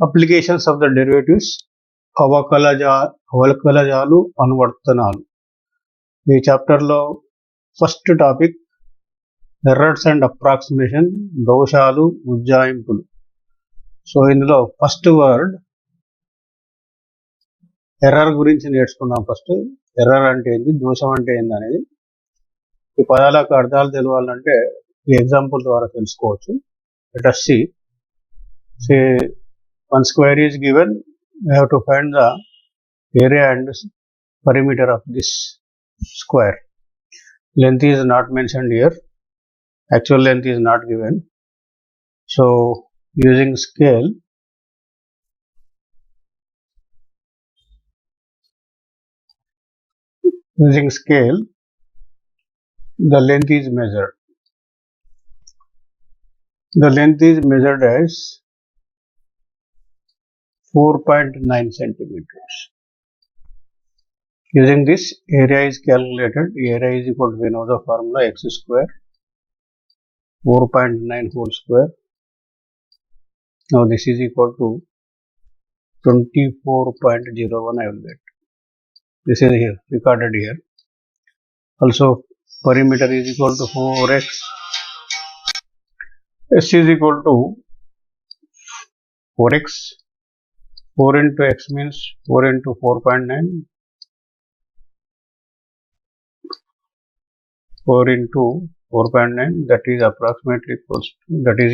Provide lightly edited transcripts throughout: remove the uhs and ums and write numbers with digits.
Applications of the derivatives, అవకలజాలు, అనువర్తనాలు. ఈ చాప్టర్లో first topic errors and approximation, దోషాలు, ఉజ్జాయింపులు. సో ఇందులో ఫస్ట్ వర్డ్ ఎర్రర్ గురించి నేర్చుకున్నాం. ఫస్ట్ ఎర్రర్ అంటే ఏంది, దోషం అంటే ఏంది అనేది. ఈ పదాలకు అర్థాలు తెలవాలంటే ఈ ఎగ్జాంపుల్ ద్వారా తెలుసుకోవచ్చు. Let us see. Say one square is given, we have to find the area and perimeter of this square. Length is not mentioned here, actual length is not given. So using scale, the length is measured. The length is measured as 4.9 centimeters. Using this, area is calculated. Area is equal to, we know the formula, x square 4.9 whole square. Now this is equal to 24.01 I will get. This is here recorded here. Also perimeter is equal to 4x. S is equal to 4x. 4 into x means 4 into 4.9. 4 into 4.9, that is approximately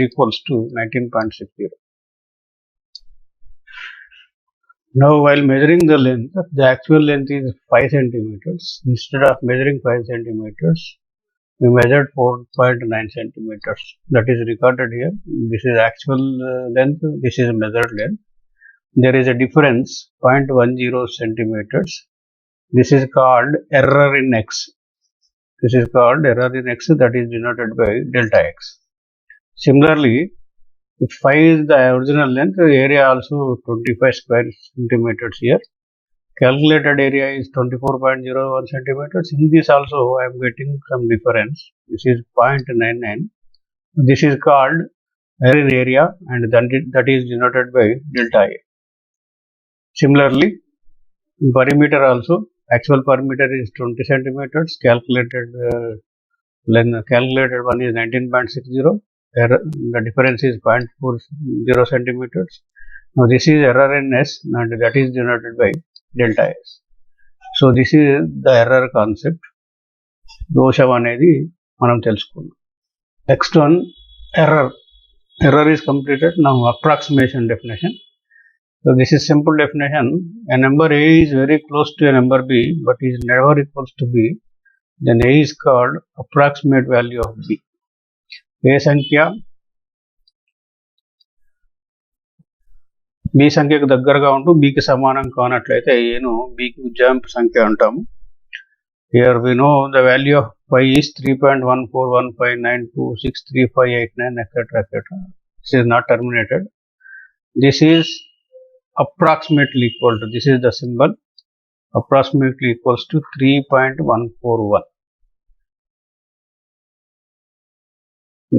equals to 19.60. Now while measuring the length, the actual length is 5 centimeters. Instead of measuring 5 centimeters, we measured 4.9 centimeters. That is recorded here. This is actual length, this is measured length. There is a difference 0.10 centimeters. This is called error in x. This is called error in x, that is denoted by delta x. Similarly, if 5 is the original length, the area also 25 square centimeters here. Calculated area is 24.01 centimeters. In this also I am getting some difference. This is 0.99. This is called error in area, and that is denoted by delta A. Similarly, in perimeter also, actual perimeter is 20 centimeters. Calculated one is 19.60. The difference is 0.40 centimeters. Now this is error in S, and that is denoted by delta S. So this is the error concept. దోషం అనేది మనం తెలుసుకున్నాం. Next one, error. Error is completed. Now approximation definition. So this is simple definition. A number A is very close to a number B, but is never equals to B. Then A is called approximate value of B. A సంఖ్య B సంఖ్యకు దగ్గరగా ఉంటూ B కి సమానం కానట్లయితే Aను B కి ఉజ్జాయింపు సంఖ్య అంటాము. Here we know the value of pi is 3.1415926358 etc. This is not terminated. This is approximately equal to, this is the symbol, approximately equals to 3.141.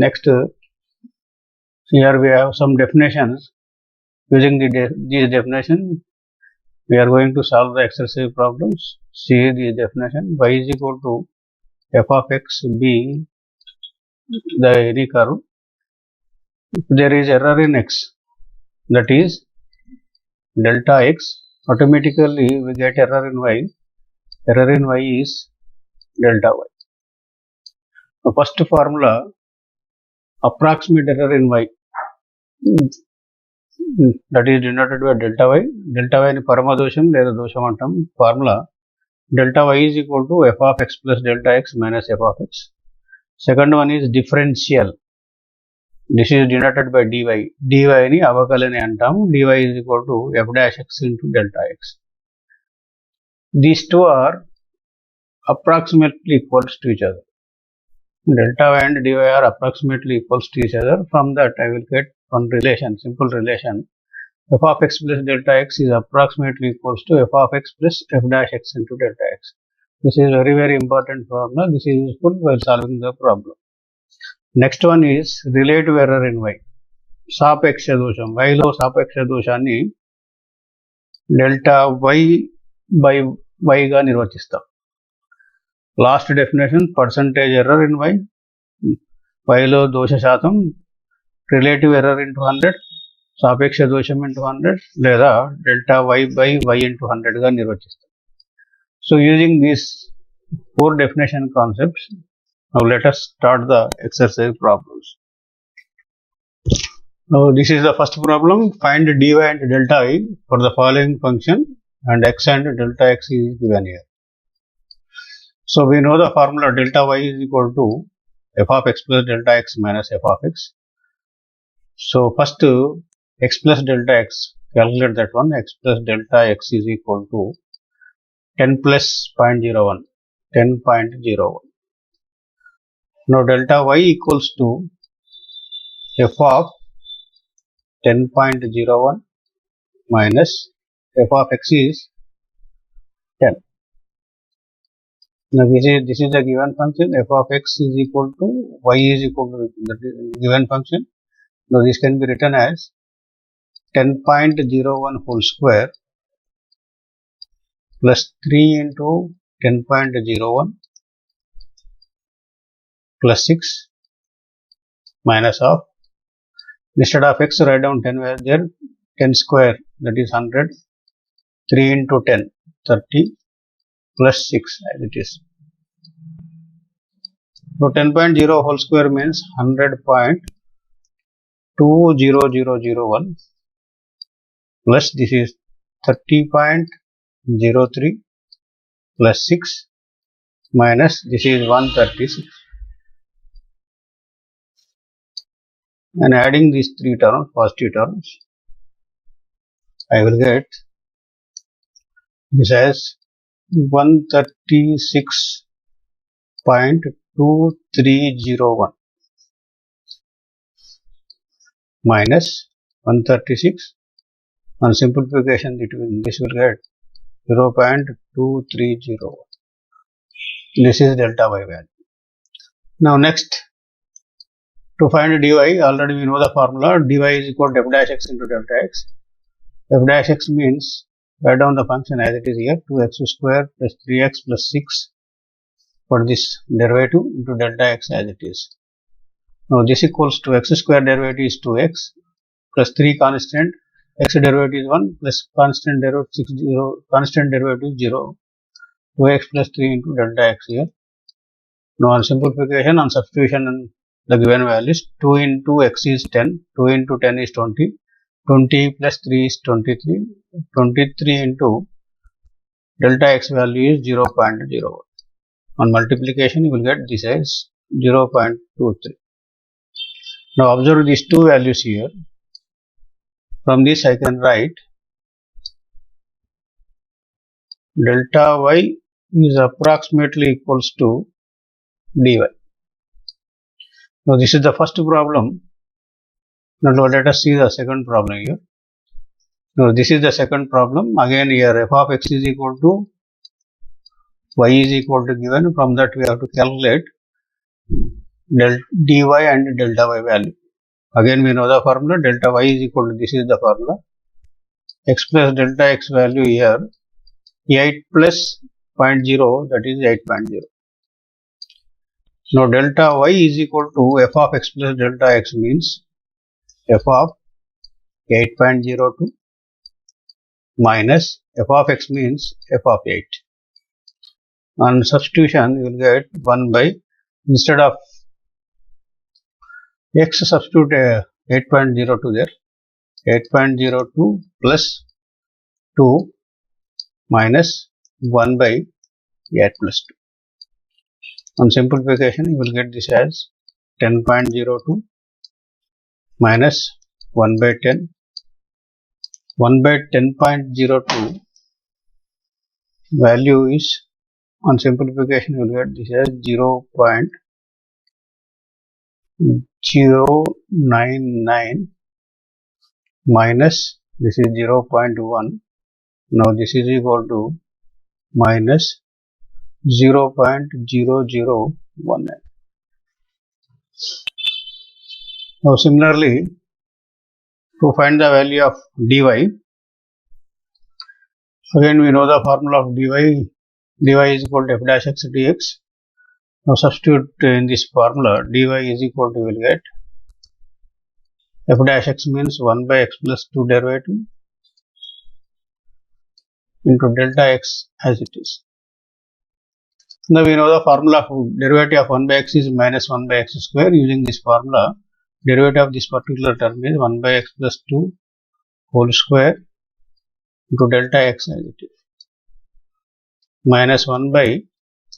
Next, here we have some definitions. Using these definitions, we are going to solve the exercise problems. See the definition. Y is equal to f of x being the any curve. If there is error in x, that is delta x, automatically we get error in y. Error in y is delta y. The first formula, approximate error in y, that is denoted by delta y. Delta y ni paramadosham లేదా దోషం అంటాం. Formula delta y is equal to f of x plus delta x minus f of x. Second one is differential. This is denoted by dy. dy ni అవకలని అంటాం. dy is equal to f dash x into delta x. These two are approximately equals to each other. Delta y and dy are approximately equals to each other. From that I will get one relation, simple relation. F of x plus delta x is approximately equals to f of x plus f dash x into delta x. This is very important formula. This is useful while solving the problem. Next one is relative error in y. సాపేక్ష దోషం, వైలో సాపేక్ష దోషాన్ని delta y by వైగా నిర్వచిస్తాం. Last definition percentage error in y, వైలో దోష శాతం రిలేటివ్ ఎర్రర్ ఇంటూ 100, సాపేక్ష దోషం ఇంటూ 100 లేదా delta y by y into 100గా నిర్వచిస్తాం. So using these 4 definition concepts, now let us start the exercise problems. Now this is the first problem. Find dy and delta I for the following function and x and delta x is given here. So we know the formula delta y is equal to f of x plus delta x minus f of x. So first x plus delta x, calculate that one. X plus delta x is equal to 10 plus 0.01, 10.01. Now delta y equals to f of 10.01 minus f of x is 10. Now this is the given function. F of x is equal to y is equal to the given function. Now this can be written as 10.01 whole square plus 3 into 10.01 plus 6 minus of, instead of x write down 10 where there, 10 square, that is 100, 3 into 10, 30 plus 6 as it is. So 10.0 whole square means 100.20001 plus this is 30.03 plus 6 minus this is 136. And adding these 3 terms, positive terms, I will get this as 136.2301 minus 136. On simplification, this will get 0.2301. This is delta y value. Now next, to find dy, already we know the formula. Dy is equal to f dash x into delta x. F dash x means, write down the function as it is here, 2x square plus 3x plus 6 for this derivative into delta x as it is. Now this equals to x square derivative is 2x plus 3 constant, x derivative is 1 plus constant derivative 0, 2x plus 3 into delta x here. Now on simplification, on substitution and the given values, 2 into x is 10, 2 into 10 is 20, 20 plus 3 is 23, 23 into delta x value is 0.01. On multiplication, you will get this as 0.23. Now observe these two values here. From this I can write delta y is approximately equals to dy. Now this is the first problem. Now let us see the second problem here. Now this is the second problem. Again here f of x is equal to y is equal to given. From that we have to calculate dy and delta y value. Again we know the formula. Delta y is equal to, this is the formula, x plus delta x value here 8 plus 0.0, that is 8.0. Now delta y is equal to f of x plus delta x means f of 8.02 minus f of x means f of 8. On substitution you will get 1 by, instead of x substitute 8.02 there, 8.02 plus 2 minus 1 by 8 plus 2. On simplification, you will get this as 10.02 minus 1 by 10. 1 by 10.02 value is, on simplification, you will get this as 0.099 minus this is 0.1. Now this is equal to minus 0.0019. Now similarly, To find the value of dy, again we know the formula of dy. Dy is equal to f dash x dx. Now substitute in this formula. Dy is equal to, we will get f dash x means 1 by x plus 2 derivative into delta x as it is. Now we know the formula of derivative of 1 by x is minus 1 by x square. Using this formula, derivative of this particular term is 1 by x plus 2 whole square into delta x as it is. Minus 1 by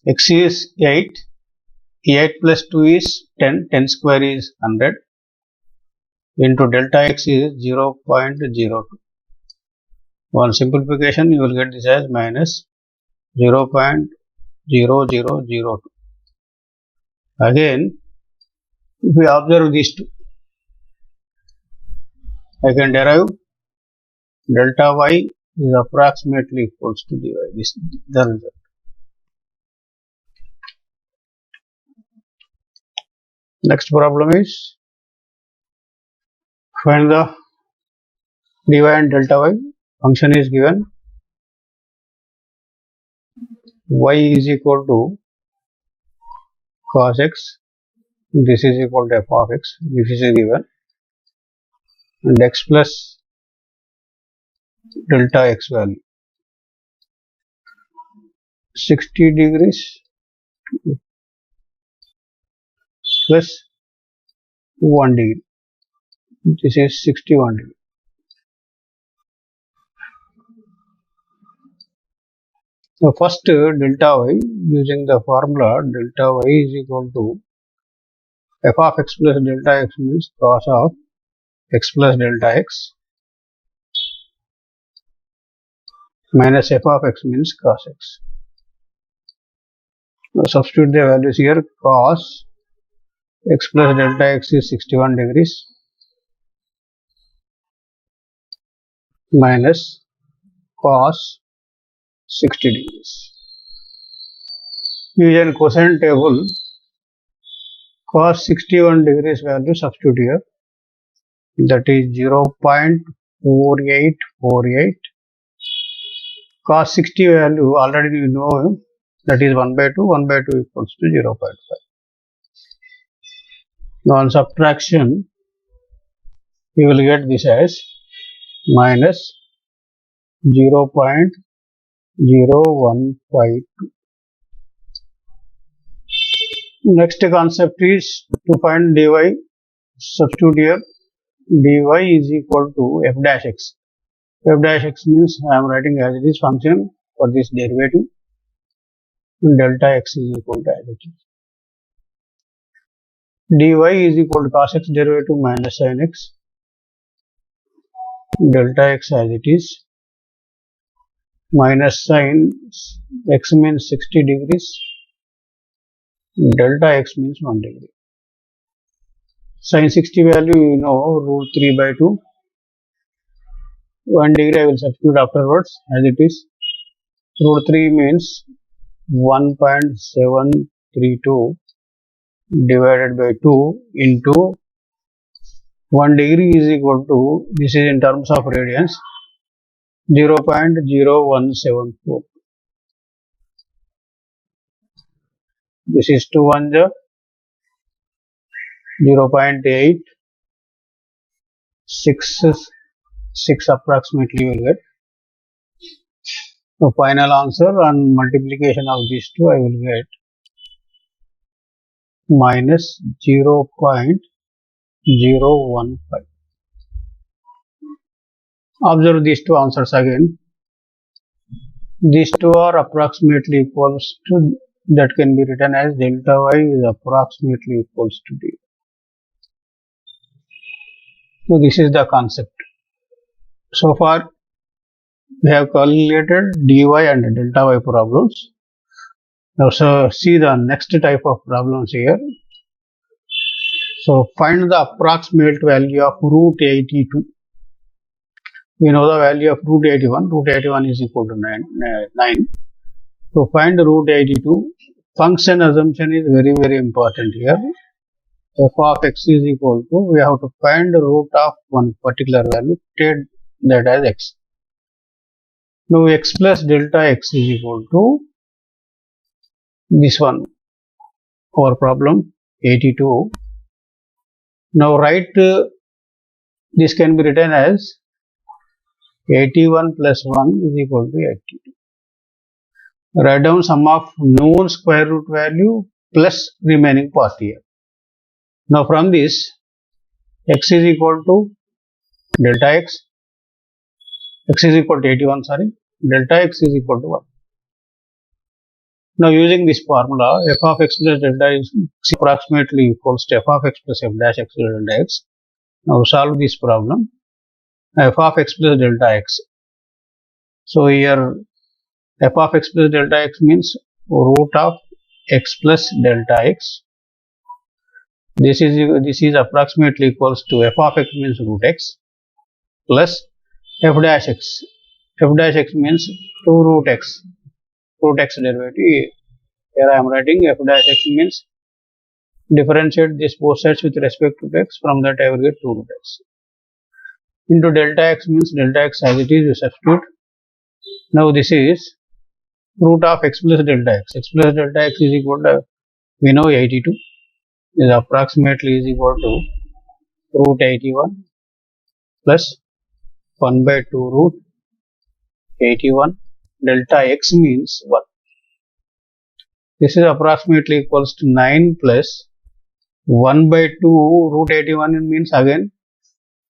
x is 8. 8 plus 2 is 10. 10 square is 100 into delta x is 0.02. On simplification, you will get this as minus 0.0002. Again, if we observe these two, I can derive delta y is approximately equals to dy. This is the result. Next problem is find the dy and delta y. Function is given y is equal to cos x. This is equal to f of x. This is given, and x plus delta x value 60 degrees plus 1 degree. This is 61 degree. So first delta y, using the formula delta y is equal to f of x plus delta x means cos of x plus delta x minus f of x means cos x. Now substitute the values here. Cos x plus delta x is 61 degrees minus cos 60 degrees. Using cosine table, cos 61 degrees value substitute here, that is 0.4848. Cos 60 value already you know, that is 1 by 2. 1 by 2 equals to 0.5. Now on subtraction, you will get this as minus 0.0152. Next concept is to find dy. Substitute here. Dy is equal to f dash x. F dash x means I am writing as it is function for this derivative. Delta x is equal to as it is. Dy is equal to cos x derivative minus sin x. Delta x as it is. Minus sin x means 60 degrees. Delta x means 1 degree. Sin 60 value you know, root 3 by 2. 1 degree I will substitute afterwards as it is. Root 3 means 1.732 divided by 2 into 1 degree is equal to, this is in terms of radians, 0.0174. This is 2 1 0.8 6 approximately you will get. So final answer on multiplication of these two I will get minus 0.015. Observe these two answers again. These two are approximately equals to, that can be written as delta y is approximately equals to d. So this is the concept. So far we have calculated dy and delta y problems. Now so see the next type of problems here. So find the approximate value of root 82. We know the value of root 81. Root 81 is equal to 9. So find root 82. Function assumption is very important here. f of x is equal to, we have to find the root of one particular value, take that as x. Now x plus delta x is equal to this one, our problem 82. Now write this can be written as 81 plus 1 is equal to 82. Write down sum of known square root value plus remaining part here. Now from this, x is equal to delta x is equal to 81, sorry, delta x is equal to 1. Now using this formula, f of x plus delta x approximately equals to f of x plus f dash x plus delta x. Now solve this problem, f of x plus delta x. So here f of x plus delta x means root of x plus delta x. This is approximately equals to f of x means root x plus f dash x. F dash x means 2 root x. Root x derivative. Here I am writing f dash x means differentiate this both sides with respect to x. From that I will get 2 root x. Into delta x means delta x as it is, you substitute. Now this is root of x plus delta x. X plus delta x is equal to, we know 82 is approximately is equal to root 81 plus 1 by 2 root 81. Delta x means 1. This is approximately equals to 9 plus 1 by 2 root 81 means again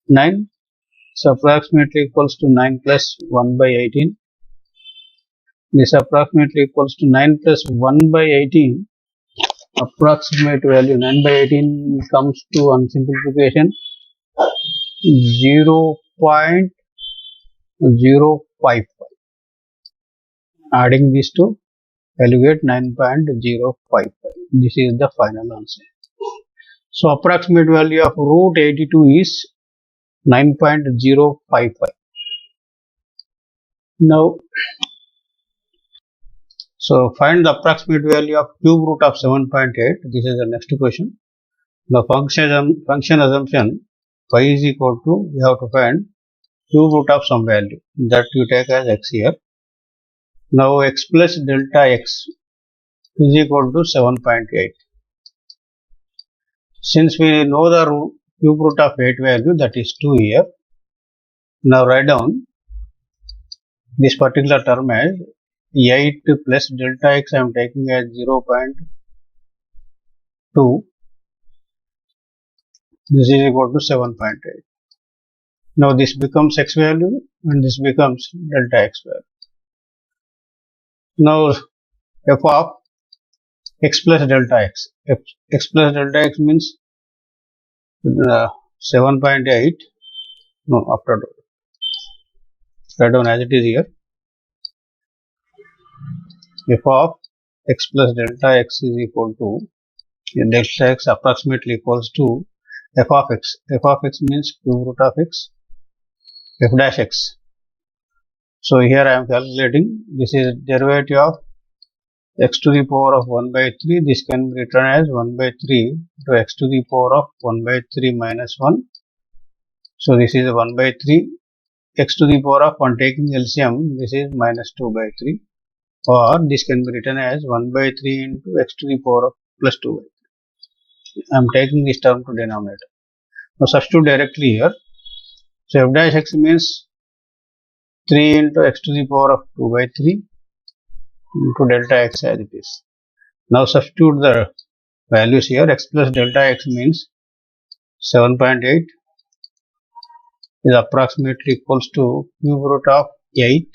9. So approximately equals to 9 plus 1 by 18. This approximately equals to 9 plus 1 by 18. Approximate value 9 by 18 comes to, on simplification, 0.055. Adding these two, value get 9.055. This is the final answer. So approximate value of root 82 is 9.055. Now, so find the approximate value of cube root of 7.8. This is the next question. The function assumption y is equal to, we have to find cube root of some value that you take as x here. Now x plus delta x is equal to 7.8. Since we know the cube root of 8 value, that is 2 here. Now write down this particular term as 8 plus delta x I am taking as 0.2. This is equal to 7.8. Now this becomes x value and this becomes delta x value. Now f of x plus delta x. X plus delta x means 7.8. No, after write down as it is here. F of x plus delta x is equal to, delta x approximately equals to f of x. F of x means cube root of x, f dash x. So here I am calculating, this is derivative of x to the power of 1 by 3. This can be written as 1 by 3 to x to the power of 1 by 3 minus 1. So this is 1 by 3. X to the power of 1 taking LCM, this is minus 2 by 3. Or this can be written as 1 by 3 into x to the power of plus 2 by 3. I am taking this term to denominator. Now substitute directly here. So f dash x means 3 into x to the power of 2 by 3 into delta x as it is. Now substitute the values here. X plus delta x means 7.8 is approximately equals to cube root of 8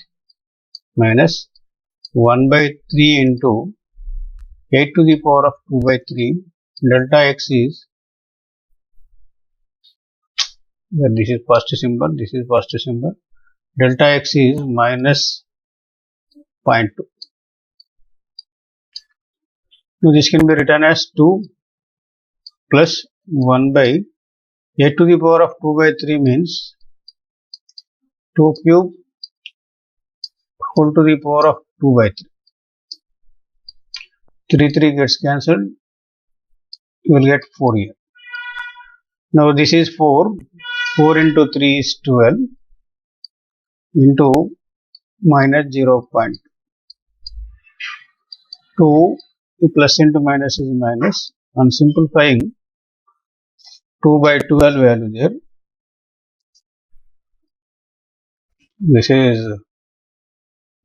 minus 1 by 3 into 8 to the power of 2 by 3. Delta x is, this is positive symbol, this is positive symbol. Delta x is minus 0.2. Now this can be written as 2 plus 1 by 8 to the power of 2 by 3 means 2 cube whole to the power of 2 by 3. 3 gets cancelled, you will get 4 here. Now this is 4. 4 into 3 is 12 into minus 0.2. Plus into minus is minus. On simplifying, 2 by 12 value there. This is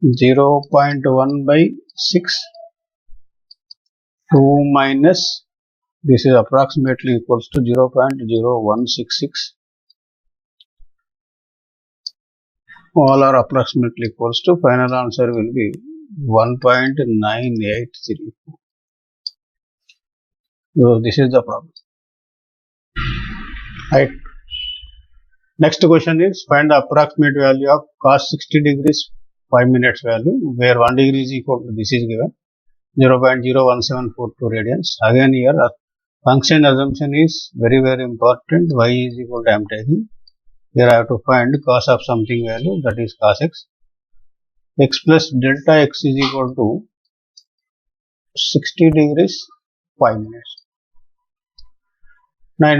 0.1 by 6. 2 minus, this is approximately equals to 0.0166. All are approximately equals to, final answer will be 1.9834. So this is the problem. Right. Next question is, find the approximate value of cos 60 degrees 5 minutes value, where 1 degree is equal to, this is given, 0.01742 radians. Again here, function assumption is very important. Y is equal to, I am taking. Here I have to find cos of something value, that is cos x. X plus delta x is equal to 60 degrees 5 minutes. Now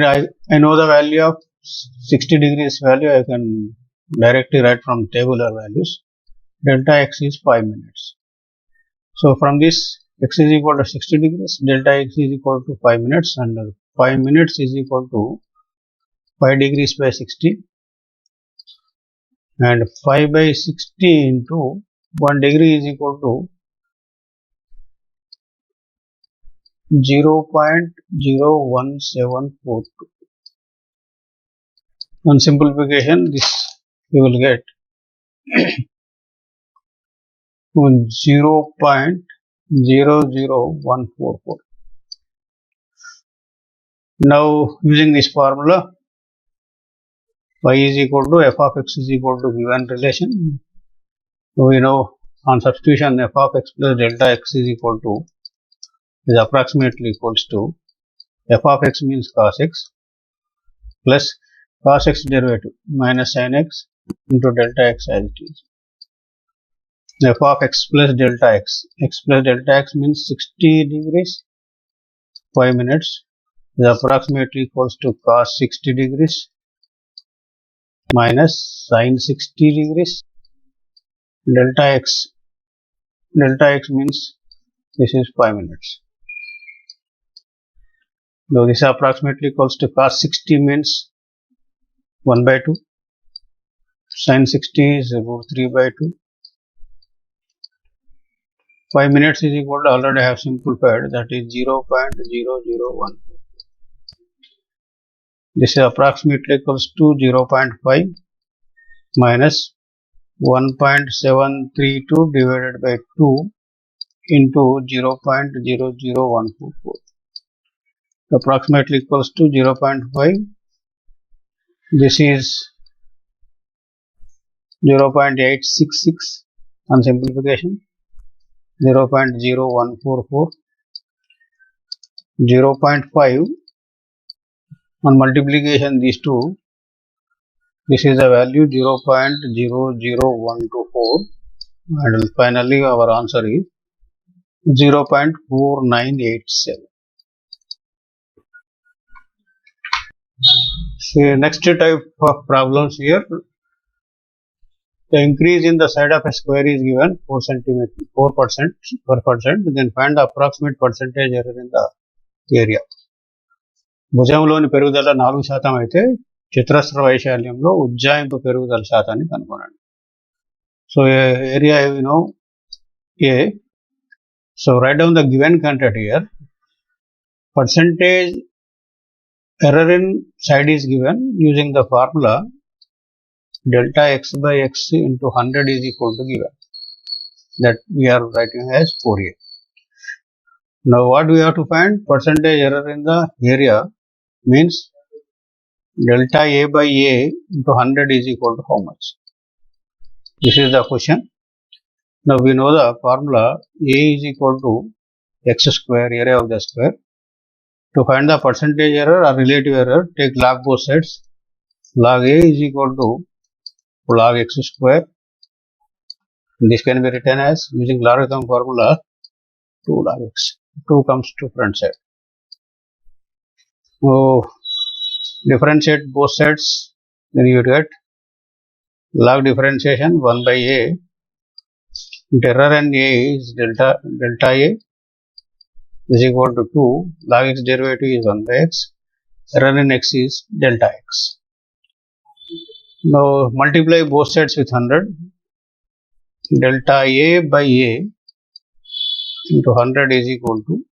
I know the value of 60 degrees value. I can directly write from tabular values. Delta x is 5 minutes. So from this, x is equal to 60 degrees, delta x is equal to 5 minutes, and 5 minutes is equal to 5 degrees by 60, and 5 by 60 into 1 degree is equal to 0.01742. On simplification, this you will get 0.00144. Now using this formula, y is equal to f of x is equal to given relation. So we know on substitution f of x plus delta x is equal to, is approximately equals to, f of x means cos x plus cos x derivative minus sin x into delta x as it is. F of x plus delta x. X plus delta x means 60 degrees 5 minutes is approximately equals to cos 60 degrees minus sin 60 degrees. Delta x means this is 5 minutes. Now this approximately equals to cos 60 means 1 by 2. Sin 60 is root 3 by 2. 5 minutes is equal to, already I have simplified, that is 0.0014. This is approximately equals to 0.5 minus 1.732 divided by 2 into 0.00144. Approximately equals to 0.5. This is 0.866 on simplification. 0.0144, 0.5 on multiplication, these two, this is the value 0.00124, and finally our answer is 0.4987. So next type of problems here. The increase in the side of a square is given 4%, then find the approximate percentage error in the area. భుజంలోని పెరుగుదల 4% అయితే చతురస్ర వైశాల్యంలో ఉజ్జాయింపు పెరుగుదల శాతాన్ని కనుగొనండి. So area you know A. So write down the given content here. Percentage error in side is given using the formula delta x by x into 100 is equal to given, that we are writing as 4a. Now what we have to find? Percentage error in the area means delta a by a into 100 is equal to how much? This is the question. Now we know the formula a is equal to x square, area of the square. To find the percentage error or relative error, take log both sides. Log a is equal to log x square. This can be written as, using logarithm formula, 2 log x. 2 comes to front side. Oh, differentiate both sides, then you get log differentiation 1 by a. Error in a is delta a is equal to 2. Log its derivative is 1 by x. Error in x is delta x. Now multiply both sides with 100. Delta a by a into 100 is equal to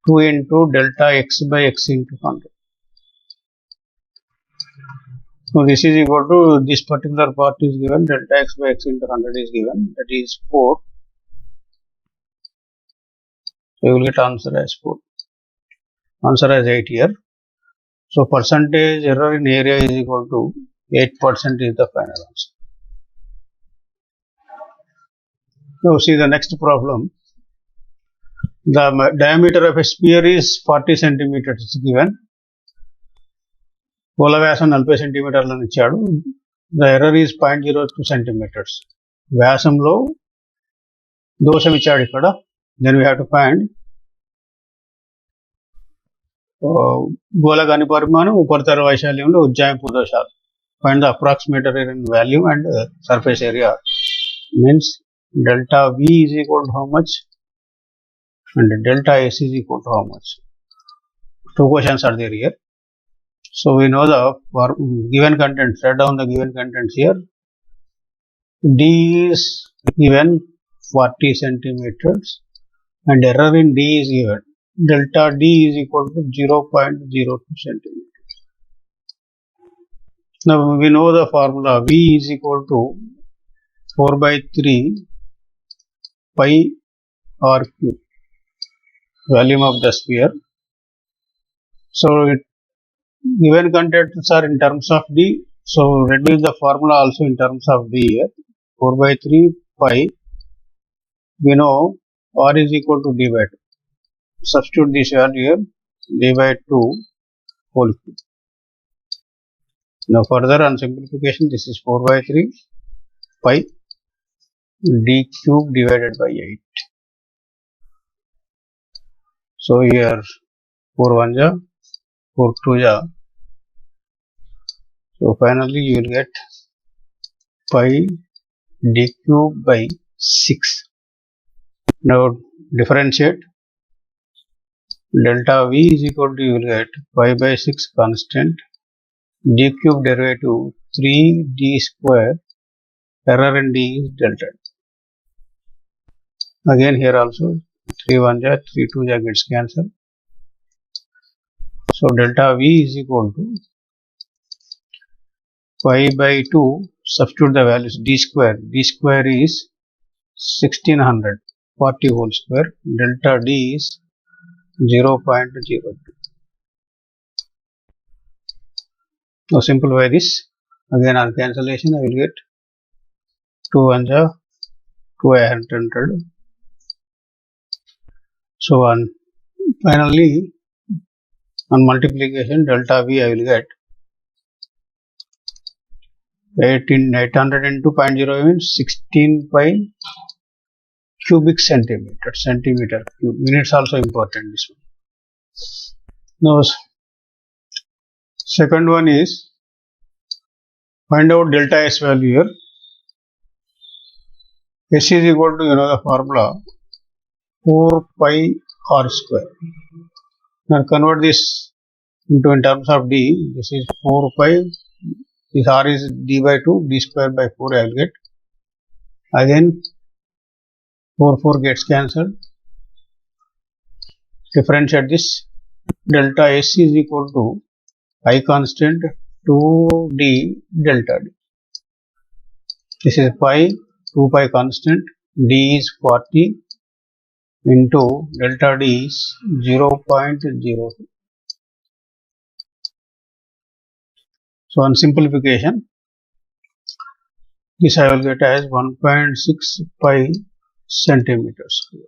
2 into delta x by x into 100. So this is equal to, this particular part is given, delta x by x into 100 is given, that is 4. So you will get answer as 4. Answer as 8 here. So percentage error in area is equal to 8% is the final answer. Now see the next problem. The diameter of a sphere is 40 centimeters given. గోళ వ్యాసం 40 సెంటీమీటర్లను ఇచ్చాడు. The error is 0.02 centimetres. వ్యాసంలో దోషం ఇచ్చాడు ఇక్కడ. Then we have to find గోళ గని పరిమాణం, ఉపరితల వైశాల్యంలో ఉజ్జాయింపు దోషాలు. Find the approximate error in value and surface area. Means delta V is equal to how much and delta S is equal to how much. Two questions are there here. So we know the given contents. Write down the given contents here. D is given 40 centimeters and error in D is given. Delta D is equal to 0.02 centimeters. Now we know the formula. V is equal to 4 by 3 pi r cube, volume of the sphere. So given contents are in terms of D, so reduce the formula also in terms of D here. 4 by 3 pi, we know R is equal to D by 2. Substitute this value here, D by 2 whole cube. Now further on simplification, this is 4 by 3 pi D cube divided by 8. So here 4 1 ja, 4 2 ja. So finally you will get pi D cube by 6. Now differentiate. Delta V is equal to, you will get pi by 6 constant, D cube derivative 3D square, error in D is delta. Again here also 3 1 ja, 3 2 ja gets cancelled. So delta V is equal to pi by 2, substitute the values, D square is 1600, 40 whole square, delta D is 0.02. Now simplify this. Again on cancellation I will get 2 1 ja, 2 800. So on finally on multiplication, delta V I will get 800 into 0.0 means 16 pi cubic centimeter cube. Minutes also important, this one. Now second one is find out delta S value here. S is equal to, you know the formula, 4 pi r square. Now convert this into in terms of D. This is 4 pi. This r is D by 2. D square by 4 I will get. Again 4 gets cancelled. Differentiate this. Delta S is equal to I constant 2D delta D. This is pi, 2 pi constant, D is 40 into delta D is 0.02. So on simplification, this I will get as 1.6 pi centimeters square.